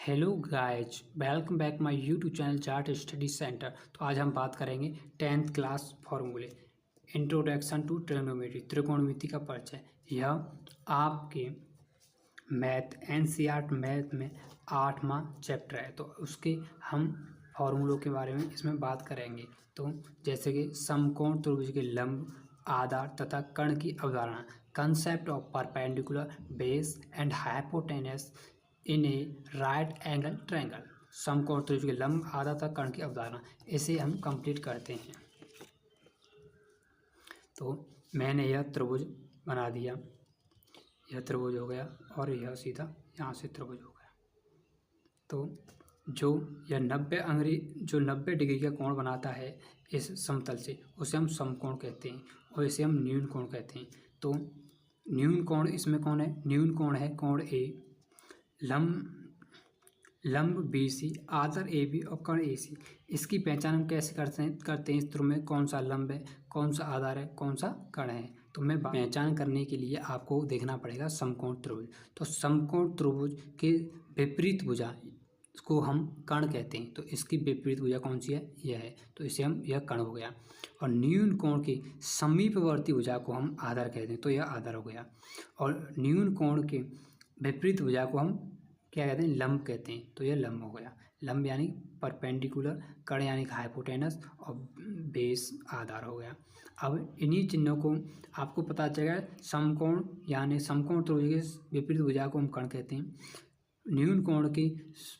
Hello guys, welcome back my YouTube channel chart study centre. तो आज हम बात करेंगे 10th क्लास फॉर्मूले, इंट्रोडक्शन टू ट्रिग्नोमेट्री, त्रिकोणमिति का परिचय। यह आपके मैथ एनसीईआरटी मैथ में 8वां चैप्टर है, तो उसके हम फॉर्मूलों के बारे में इसमें बात करेंगे। तो जैसे कि समकोण त्रिभुज के लंब, आधार तथा कर्ण की अवधारणा, concept of perpendicular base and hypotenuse in A right angle triangle, समकोण त्रिभुज के लंब, आधार तथा कर्ण की अवधारणा, इसे हम कंप्लीट करते हैं। तो मैंने यह त्रिभुज बना दिया, यह त्रिभुज हो गया और यह सीधा यहाँ से त्रिभुज हो गया। तो जो यह 90 डिग्री का कोण बनाता है इस समतल से, उसे हम समकोण कहते हैं और इसे हम न्यून कोण कहते हैं। तो न्यून कोण इसमें कौन है? न्यून कोण है कोण ए, लंब B C, Aadhaar A B और कर्ण ए सी। इसकी पहचान हम कैसे करते हैं इस त्रिभुज में कौन सा लंब है, कौन सा आधार है, कौन सा कर्ण है। तो मैं पहचान करने के लिए आपको देखना पड़ेगा समकोण त्रिभुज। तो समकोण त्रिभुज के विपरीत भुजा को हम कर्ण कहते हैं। तो इसकी विपरीत भुजा कौन सी है? यह है, तो इसे हम यह कर्ण हो गया। और न्यून कोण की समीपवर्ती भुजा को हम आधार कहते हैं, तो यह आधार हो गया। और न्यून कोण के विपरीत भुजा को हम क्या कहते हैं? लंब कहते हैं, तो यह लंब हो गया। लंब यानी परपेंडिकुलर, कर्ण यानी हाइपोटेनस और बेस आधार हो गया। अब इन्हीं चिन्हों को आपको पता चलेगा, समकोण यानी समकोण त्रिभुज के विपरीत भुजा को हम कर्ण कहते हैं, न्यून कोण की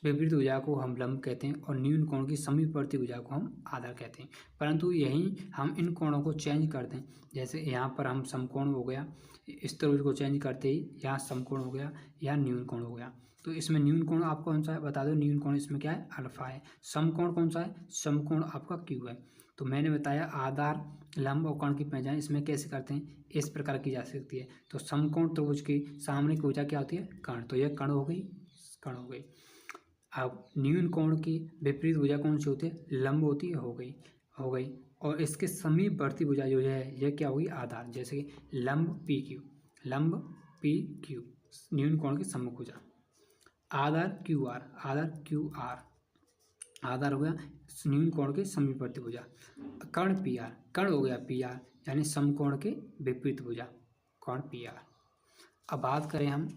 विपरीत भुजा को हम लंब कहते हैं और न्यून कोण की समीपवर्ती भुजा को हम आधार कहते हैं। परंतु यहीं हम इन कोणों को चेंज करते हैं। जैसे यहाँ पर हम समकोण हो गया, इस त्रिभुज को चेंज करते ही यहाँ समकोण हो गया, यहाँ न्यून कोण हो गया। तो इसमें न्यून कोण आपको कौन सा है बता दो? न्यून कोण इसमें क्या है? अल्फा है। समकोण कौन सा है? समकोण आपका क्यू है। तो मैंने बताया आधार, लंब और कर्ण की पहचान इसमें कैसे करते हैं, इस प्रकार की जा सकती है। तो समकोण त्रिभुज की सामने की भुजा क्या होती है? कर्ण, तो यह कर्ण हो गई, कर्ण हो गई। अब न्यून कोण की विपरीत भुजा कौन सी होती है? लंब होती है, हो गई। और इसके समीपवर्ती भुजा जो है यह क्या होगी? आधार। जैसे कि लंब पी क्यू, न्यून कोण की सम्मुख भुजा। आधार क्यू आर, आधार हो गया न्यून कोण के समीपवर्ती भुजा। कर्ण पी आर, कर्ण हो गया पी आर यानी समकोण के विपरीत भुजा, कर्ण पी आर। अब बात करें हम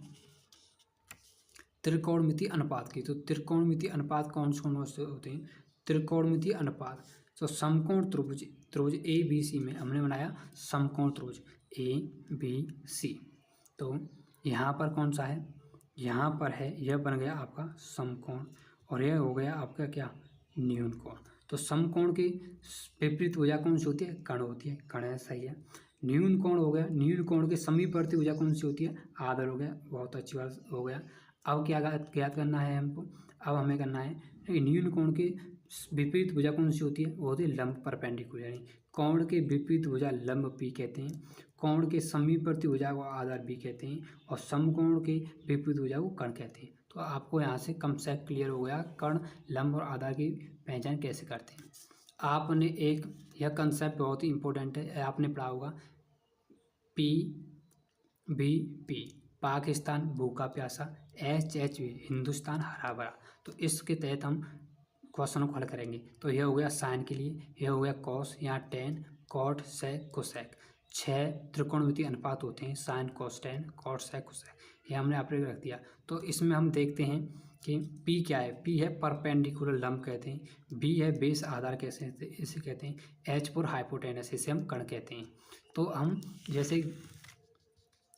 त्रिकोणमिति अनुपात की। तो त्रिकोणमिति अनुपात कौन से होते हैं? त्रिकोणमिति अनुपात, तो समकोण त्रिभुज ए बी सी में हमने बनाया समकोण त्रिभुज ए बी सी। तो यहाँ पर कौन सा है? यहाँ पर है, यह बन गया आपका समकोण और यह हो गया आपका क्या? न्यून कोण। तो समकोण की विपरीत भुजा कौन सी होती है? कर्ण होती है, कर्ण है, सही है। न्यून कोण हो गया, न्यून कोण के समीपवर्ती भुजा कौन सी होती है? आधार हो गया, बहुत अच्छी बात हो गया। अब क्या ज्ञात करना है हमको? अब हमें करना है न्यून कोण की विपरीत भुजा कौन सी होती है? वो होती है लंब, परपेंडिकुलर। यानी कोण के विपरीत भुजा लंब पी कहते हैं, कोण के समीपवर्ती भुजा को आधार बी कहते हैं और समकोण के विपरीत भुजा को कर्ण कहते हैं। तो आपको यहाँ से कंसेप्ट क्लियर हो गया, कर्ण, लंब और आधार की पहचान कैसे करते हैं। आपने एक यह कंसेप्ट बहुत ही इंपॉर्टेंट है, आपने पढ़ा होगा, पी बी पी पाकिस्तान भूखा प्यासा, HHV हिंदुस्तान हरा भरा। तो इसके तहत हम क्वेश्चन को हल करेंगे। तो यह हो गया साइन के लिए, यह हो गया कॉस, यहाँ टेन, कॉट, सेक, कोसेक। 6 त्रिकोणमिति अनुपात होते हैं, sign, cos, tan, cot, sec, cosec. यह हमने आप रख दिया। तो इसमें हम देखते हैं कि पी क्या है? पी है परपेंडिकुलर, लंब कहते हैं। बी है बेस, आधार कैसे इसे कहते हैं। एच पर हाइपोटेनस, इसे हम कर्ण कहते हैं। तो हम जैसे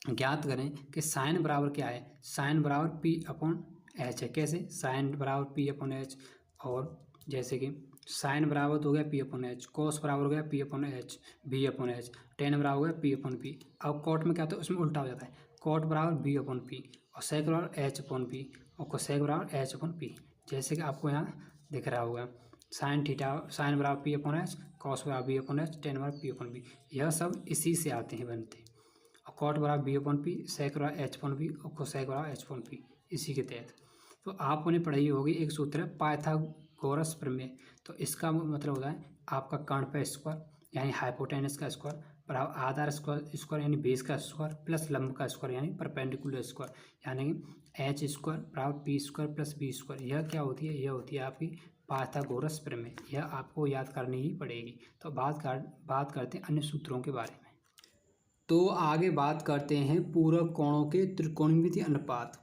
ज्ञात करें कि साइन बराबर क्या है? साइन बराबर पी अपॉन एच है। कैसे? साइन बराबर पी अपॉन एच। और जैसे कि साइन बराबर हो गया पी अपॉन एच, कोस बराबर हो गया P upon H, B upon H, tan बराबर हो गया पी अपॉन पी। अब कॉट में क्या होता है? उसमें उल्टा हो जाता है, कॉट बराबर बी अपॉन पी और सेक बराबर एच अपॉन पी और कोसेक बराबर एच अपॉन पी। जैसे कि आपको यहाँ दिख रहा होगा, साइन थीटा, साइन बराबर पी अपॉन एच, कॉस बराबर बी अपॉन एच, टेन बराबर पी अपॉन बी। यह सब इसी से आते हैं, बनते हैं। और कॉट बराबर बी अपॉन पी, सेक बराबर एच अपॉन पी और कोसेक बराबर एच अपॉन पी, इसी के तहत। तो आपने पढ़ाई होगी, एक सूत्र है पाइथागोरस प्रमेय। तो इसका मतलब होता है आपका कर्ण पे स्क्वायर यानी हाइपोटेनस का स्क्वायर बराबर आधार स्क्वायर यानी बेस का स्क्वायर प्लस लंब का स्क्वायर यानी परपेंडिकुलर स्क्वायर, यानी एच स्क्वायर बराबर P square plus B square. यह क्या होती है? यह होती है आपकी पाइथागोरस प्रमेय। यह आपको याद करनी ही पड़ेगी। तो बात करते हैं अन्य सूत्रों के बारे में। तो आगे बात करते हैं पूरक कोणों के त्रिकोणमिति अनुपात।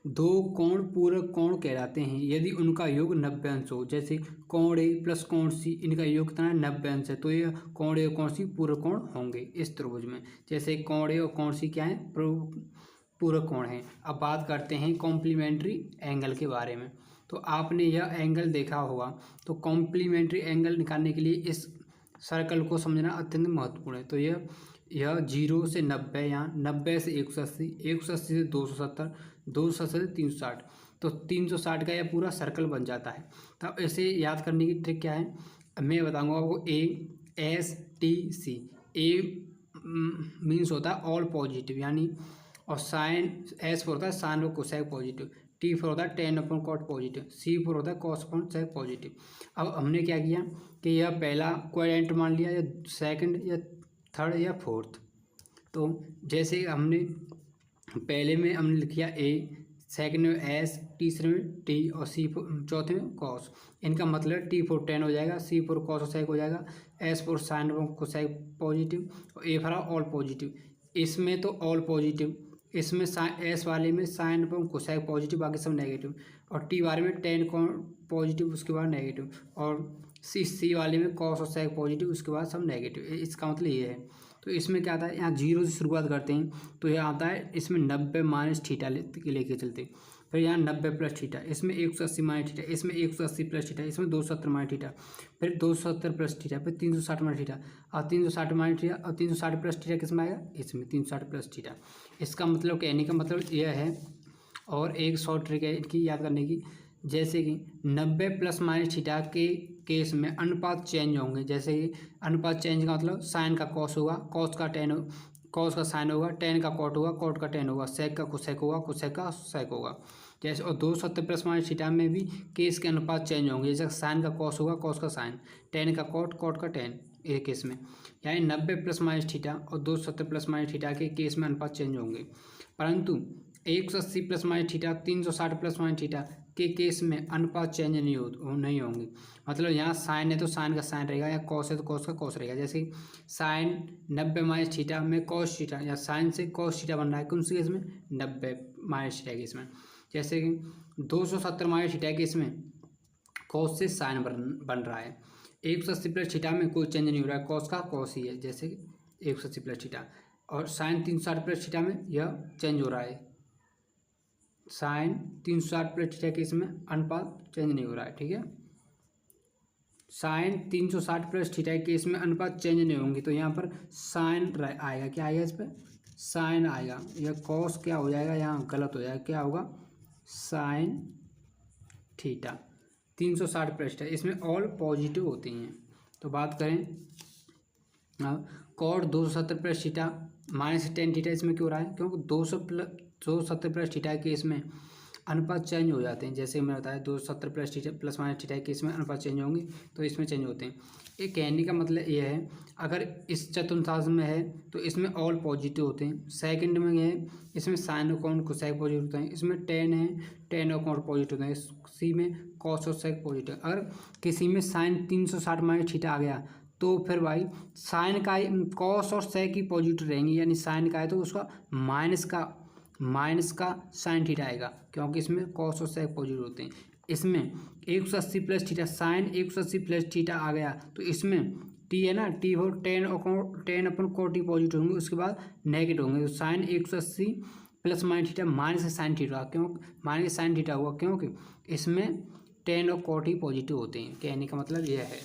दो कोण पूरक कोण कहलाते हैं यदि उनका योग 90 अंश हो। जैसे कोण ए प्लस कोण सी, इनका योग कितना है? 90 अंश है, तो ये कोण ए और कोण सी पूरक कोण होंगे इस त्रिभुज में। जैसे कोण ए और कोण सी क्या है? पूरक कोण है। अब बात करते हैं कॉम्प्लीमेंट्री एंगल के बारे में। तो आपने यह एंगल देखा होगा, तो कॉम्प्लीमेंट्री एंगल निकालने के लिए इस सर्कल को समझना अत्यंत महत्वपूर्ण है। तो यह 0 से 90, यहाँ 90 से 180, 180 से 270, 270 से 360, तो 360 का यह पूरा सर्कल बन जाता है। तब इसे याद करने की ट्रिक क्या है? मैं बताऊंगा आपको। ASTC, ए मीन्स होता है ऑल पॉजिटिव, यानी और साइन, एस फोर होता है साइन और कोसेक पॉजिटिव, टी फोर होता है टेन अपॉन कॉट पॉजिटिव, सी फोर होता है कॉस अपॉन सेक पॉजिटिव। अब हमने क्या किया कि यह पहला क्वाड्रेंट मान लिया, या सेकंड या थर्ड या फोर्थ। तो जैसे हमने पहले में हमने लिख किया ए, सेकंड में एस, तीसरे में टी और सी चौथे में कॉस। इनका मतलब टी फोर टेन हो जाएगा, सी फोर कॉस सेक हो जाएगा, S four sine cosec positive और ए फॉर ऑल पॉजिटिव। इसमें तो ऑल पॉजिटिव, इसमें एस वाले में साइन कोसेक पॉजिटिव, बाकी सब नेगेटिव, और टी वाले में टेन पॉजिटिव उसके बाद नेगेटिव, और सी वाले में कॉस और सेक पॉजिटिव उसके बाद सब नेगेटिव। इसका मतलब ये है। तो इसमें क्या आता है? यहाँ 0 से शुरुआत करते हैं, तो यह आता है इसमें 90 माइनस थीटा लेके चलते, फिर यहाँ 90 प्लस थीटा, इसमें 180 माइनस थीटा, इसमें 180 प्लस थीटा, इसमें 270 माइनस थीटा, फिर 270 प्लस थीटा, फिर 360 माइनस थीटा, और 360 माइनस थीटा, और 360 प्लस थीटा किसमें आएगा? इसमें 360 प्लस थीटा। इसका मतलब कहने का मतलब यह है। और एक शॉर्ट ट्रिक है इनकी याद करने की, जैसे कि 90 प्लस माइनस थीटा के केस में अनुपात चेंज होंगे। जैसे कि अनुपात चेंज का मतलब साइन का कॉस होगा, कॉस का टेन, कॉस का साइन होगा, टेन का कॉट होगा, कॉट का टेन होगा, सेक का कोसेक होगा, कोसेक का सेक होगा। जैसे और 270 प्लस माइनस थीटा में भी केस के अनुपात चेंज होंगे। जैसे साइन का कॉस होगा, कॉस का साइन, टेन का कॉट, कॉट का टेन, एक केस में। यानी 90 प्लस माइनस थीटा और 270 प्लस माइनस थीटा के केस में अनुपात चेंज होंगे, परंतु 180 plus minus theta, 360 plus minus theta के केस में अनुपात चेंज नहीं होंगे। मतलब यहाँ साइन है तो साइन का साइन रहेगा, या कॉस है तो कॉस का कॉस रहेगा। जैसे साइन 90 माइनस थीटा में कॉस थीटा, या साइन से कॉस थीटा बन रहा है कौन सी केस में? 90 माइनस थीटा केस में। जैसे कि 270 माइनस थीटा केस में कॉस से साइन बन रहा है। 180 प्लस थीटा में कोई चेंज नहीं हो रहा है, कॉस का कॉस ही है, जैसे 180 प्लस थीटा। और साइन 360 प्लस थीटा में यह चेंज हो रहा है, साइन 360 प्लस थीटा के इसमें अनुपात चेंज नहीं हो रहा है। ठीक है, साइन 360 प्लस थीटा के इसमें अनुपात चेंज नहीं होंगे, तो यहाँ पर साइन आएगा। क्या आएगा इस पर? साइन आएगा। यह कॉस क्या हो जाएगा? यहाँ गलत हो जाएगा, क्या होगा? साइन थीटा 360 प्लस थीटा, इसमें ऑल पॉजिटिव होती हैं। तो बात करें cot 270 plus theta minus tan theta, इसमें क्यों हो रहा है? क्योंकि 270 प्लस थीटा के इसमें अनुपात चेंज हो जाते हैं। जैसे मैंने बताया 270 plus theta plus minus theta के इसमें अनुपात चेंज होंगे, तो इसमें चेंज होते हैं। ये कहने का मतलब ये है, अगर इस चतुर्थांश में है तो इसमें ऑल पॉजिटिव होते हैं। सेकंड में है, इसमें साइन और कॉन कोसेक पॉजिटिव होते हैं। इसमें टेन है, टेन और कॉन पॉजिटिव होते हैं। सी में कॉस और सेक पॉजिटिव। अगर किसी में साइन 360 माइनस थीटा आ गया तो फिर भाई साइन का कॉस और सेक की पॉजिटिव रहेंगी, यानी साइन का है तो उसका माइनस का साइन थीटा आएगा, क्योंकि इसमें कॉस और सेक पॉजिटिव होते हैं। इसमें 180 plus theta, sine 180 plus theta आ गया तो इसमें टी है ना, टी हो टेन अपन कोटी पॉजिटिव होंगे, उसके बाद नेगेटिव होंगे। तो sine 180 plus minus theta minus sine theta, क्यों माइनस साइन थीटा हुआ? क्योंकि इसमें टेन और कोटी पॉजिटिव होते हैं। कहने का मतलब यह है।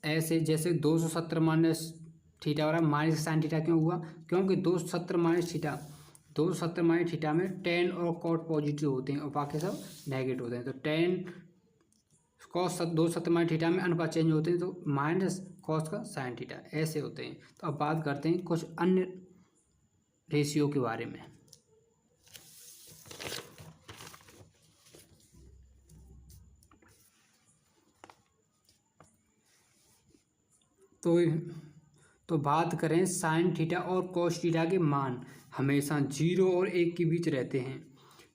ऐसे जैसे 270 माइनस थीटा और माइनस साइन थीटा क्यों हुआ? क्योंकि 270 माइनस थीटा में टेन और कॉट पॉजिटिव होते हैं और बाकी सब नेगेटिव होते हैं। तो टेन कॉस 270 माइनस थीटा में अनुपात चेंज होते हैं, तो माइनस कॉस का साइन थीटा, ऐसे होते हैं। तो अब बात करते हैं कुछ अन्य रेशियो के बारे में। तो बात करें साइन थीटा और कॉस थीटा के मान हमेशा 0 और 1 के बीच रहते हैं।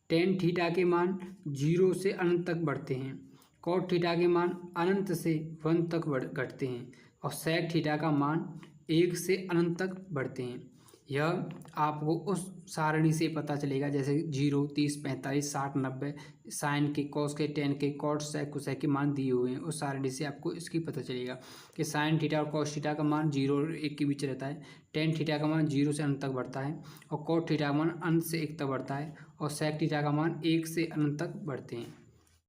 टेन थीटा के मान 0 से अनंत तक बढ़ते हैं। कॉट थीटा के मान अनंत से 1 तक घटते हैं और सेक थीटा का मान 1 से अनंत तक बढ़ते हैं। यह आपको उस सारणी से पता चलेगा जैसे 0, 30, 45, 60, 90 साइन के, कॉस के, टेन के, कॉट, सेक, कोसेक के मान दिए हुए हैं। उस सारणी से आपको इसकी पता चलेगा कि साइन थीटा और कॉस थीटा का मान 0 और 1 के बीच रहता है। टेन थीटा का मान 0 से अनंत तक बढ़ता है और कॉट थीटा का मान अनंत से 1 तक बढ़ता है और सेक थीटा का मान 1 से अनंत तक बढ़ते हैं।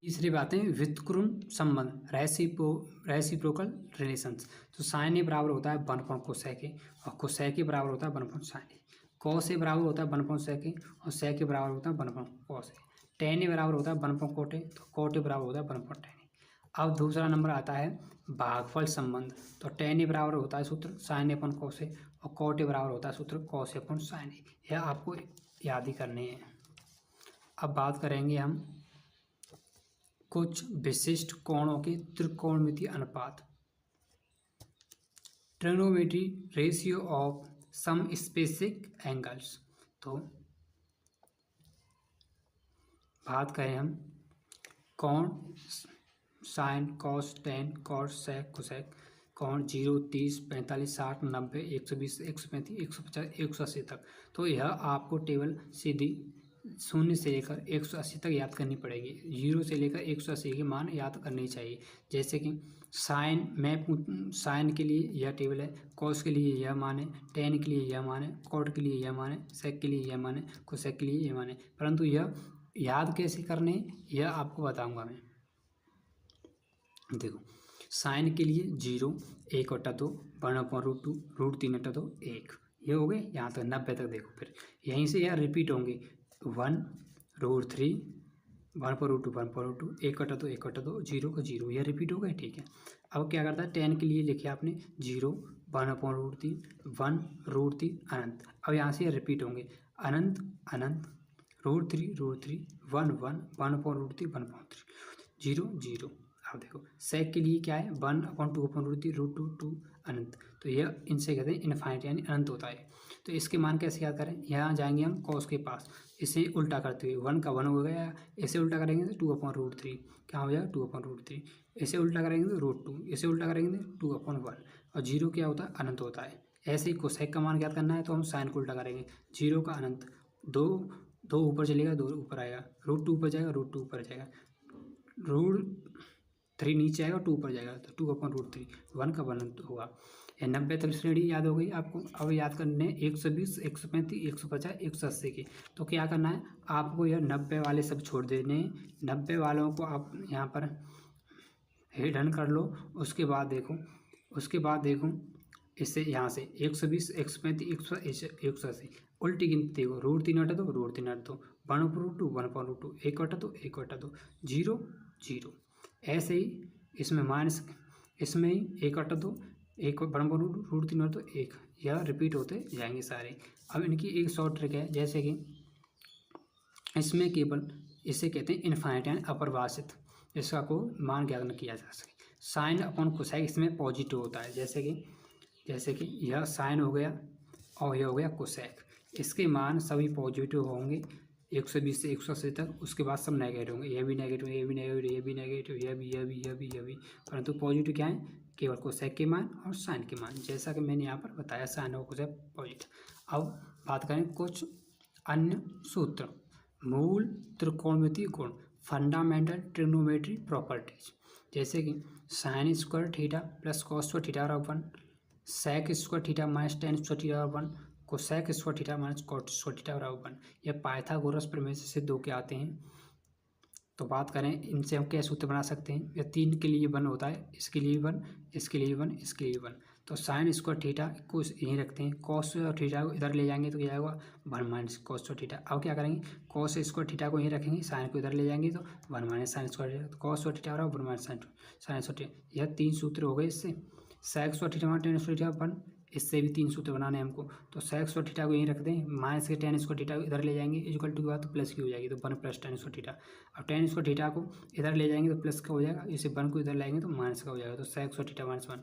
तीसरी बात है व्युत्क्रम संबंध, रेसिप्रोकल रिलेशंस। तो साइन ए बराबर होता है 1 कोसेक ए और कोसेक ए बराबर होता है 1 साइन ए। कॉस ए बराबर होता है 1 सेक ए और सेक ए बराबर होता है 1 कॉस ए। टेन ए बराबर होता है 1 कोट ए तो कोट ए बराबर होता है 1 टेन ए। अब दूसरा नंबर आता है भागफल संबंध। तो टेन ए बराबर होता है सूत्र sign A upon cos A और कोट ए बराबर होता है सूत्र कॉस ए अपन साइन ए। यह आपको याद ही करनी है। अब बात करेंगे हम कुछ विशिष्ट कोणों के त्रिकोणमितीय अनुपात, trigonometry ratio of some specific angles. तो बात करें हम कोण sine, cos, tan, cot, sec, cosec, कोण 0, 30, 45, 60, 90, 120, 135, 150, 180 तक। तो यह आपको टेबल सीधी 0 से लेकर 180 तक याद करनी पड़ेगी। 0 से लेकर 180 के मान याद करने चाहिए। जैसे कि साइन के लिए यह टेबल है, कॉस के लिए यह मान है, टेन के लिए यह मान है, कॉट के लिए यह मान है, सेक के लिए यह मान है, कोसेक के लिए यह मान है। परंतु यह याद कैसे करने यह आपको बताऊंगा मैं। देखो साइन के लिए 0, 1/2, 1/√2, √3/2, 1। ये हो गए यहाँ तक 90 तक। देखो फिर यहीं से यह रिपीट होंगे 1, √3, 1/√2, 1/√2, 1/2, 1/2, 0 का 0, यह रिपीट हो गए। ठीक है। अब क्या करता है टेन के लिए लिखे आपने 0, 1/√3, 1, √3 अनंत। अब यहाँ से यह रिपीट होंगे अनंत, अनंत, √3, √3, 1, 1, 1/√3, 1/3, 0, 0। अब देखो सेक के लिए क्या है 1/2/√3, √2, 2 अनंत। तो यह इनसे कहते हैं इनफाइनाइट यानी अनंत होता है। तो इसके मान कैसे याद करें, यहाँ जाएंगे हम कॉस के पास, इसे उल्टा करते हुए 1 का 1 हो गया, इसे उल्टा करेंगे तो 2/√3 क्या हो जाएगा 2/√3, इसे उल्टा करेंगे तो √2, इसे उल्टा करेंगे तो 2/1 और 0 क्या होता है अनंत होता है। ऐसे ही कोसेक का मान याद करना है तो हम साइन को उल्टा करेंगे 0 का अनंत, 2 ऊपर चलेगा 2 ऊपर आएगा, √2 ऊपर जाएगा, √2 ऊपर जाएगा, √3 नीचे आएगा, 2 ऊपर जाएगा तो 2/√3, 1 का 1 होगा। यह 90 तक श्रेणी याद हो गई आपको। अब याद करने 120, 135, 150, 180 की। तो क्या करना है आपको यह 90 वाले सब छोड़ देने, 90 वालों को आप यहाँ पर हिडन कर लो। उसके बाद देखो इससे यहाँ से 120, 135, 180 उल्टी गिनती देखो √3/2, √3/2, 1/√2, 1/√2, 1/2, 1/2, 0, 0। ऐसे ही इसमें माइनस, इसमें ही 1/2, 1/√2, √3/2, 1, यह रिपीट होते जाएंगे सारे। अब इनकी एक शॉर्ट ट्रिक है, जैसे कि इसमें केवल इसे कहते हैं इनफाइनाइट यानी अपरिभाषित, इसका कोई मान ज्ञात न किया जा सके। साइन अपॉन कोसाइन इसमें पॉजिटिव होता है, जैसे कि यह साइन हो गया और यह हो गया कोसेक, इसके मान सभी पॉजिटिव होंगे 120 से 180 तक। उसके बाद सब नेगेटिव होंगे, यह भी नेगेटिव, यह भी नेगेटिव, यह भी नेगेटिव, यह भी। परंतु पॉजिटिव क्या है केवल कोसेक के मान और साइन के मान, जैसा कि मैंने यहाँ पर बताया साइन और कोसेक पॉजिटिव। अब बात करें कुछ अन्य सूत्र, मूल त्रिकोणमितीय गुण, फंडामेंटल ट्रिग्नोमेट्री प्रॉपर्टीज, जैसे कि sine square theta plus cos square theta बराबर 1, sec square theta minus tan square theta बराबर 1, cosec square theta minus cot square theta बराबर 1। यह पाइथागोरस प्रमेय से सिद्ध होके आते हैं। तो बात करें इनसे हम क्या सूत्र बना सकते हैं, यह 3 के लिए 1 होता है, इसके लिए 1, इसके लिए 1, इसके लिए 1। तो साइन स्क्वायर थीटा को यहीं रखते हैं, कॉस थीटा को इधर ले जाएंगे तो क्या आएगा 1 माइनस कॉस स्क्वायर थीटा। अब क्या करेंगे कॉस स्क्वायर थीटा को यहीं रखेंगे, साइन को इधर ले जाएंगे तो 1 माइनस साइन स्क्वायर थीटा, तो कॉस स्क्वायर थीटा बराबर 1 माइनस साइन स्क्वायर थीटा। यह 3 सूत्र हो गए इससे। Sec square theta minus tan square theta 1, इससे भी 3 सूत्र बनाने हैं हमको। तो सेक स्क्वायर थीटा को यहीं रख दें, माइनस के टेन स्क्वायर थीटा को इधर ले जाएंगे, इक्वल टू के बाद तो प्लस की हो जाएगी, तो 1 प्लस टेन स्क्वायर थीटा। अब टेन स्क्वायर थीटा को इधर ले जाएंगे तो प्लस का हो जाएगा, इसे 1 को इधर लाएंगे तो माइनस का हो जाएगा, तो सेक स्क्वायर थीटा माइनस 1।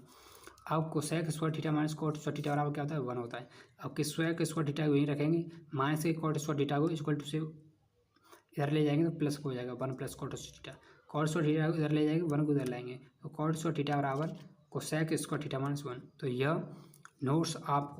अब cosec square theta minus cot square theta बराबर क्या होता है 1 होता है। अब कोसेक स्क्वायर थीटा को यहीं रखेंगे, माइनस के कॉट स्क्वायर थीटा को इक्वल टू से इधर ले जाएंगे तो प्लस हो जाएगा 1 plus cot square theta. Cot square theta को इधर ले जाएंगे 1 को इधर लाएंगे तो कॉट स्क्वायर थीटा बराबर कोसेक स्क्वायर थीटा माइनस 1। तो यह नोट्स आपको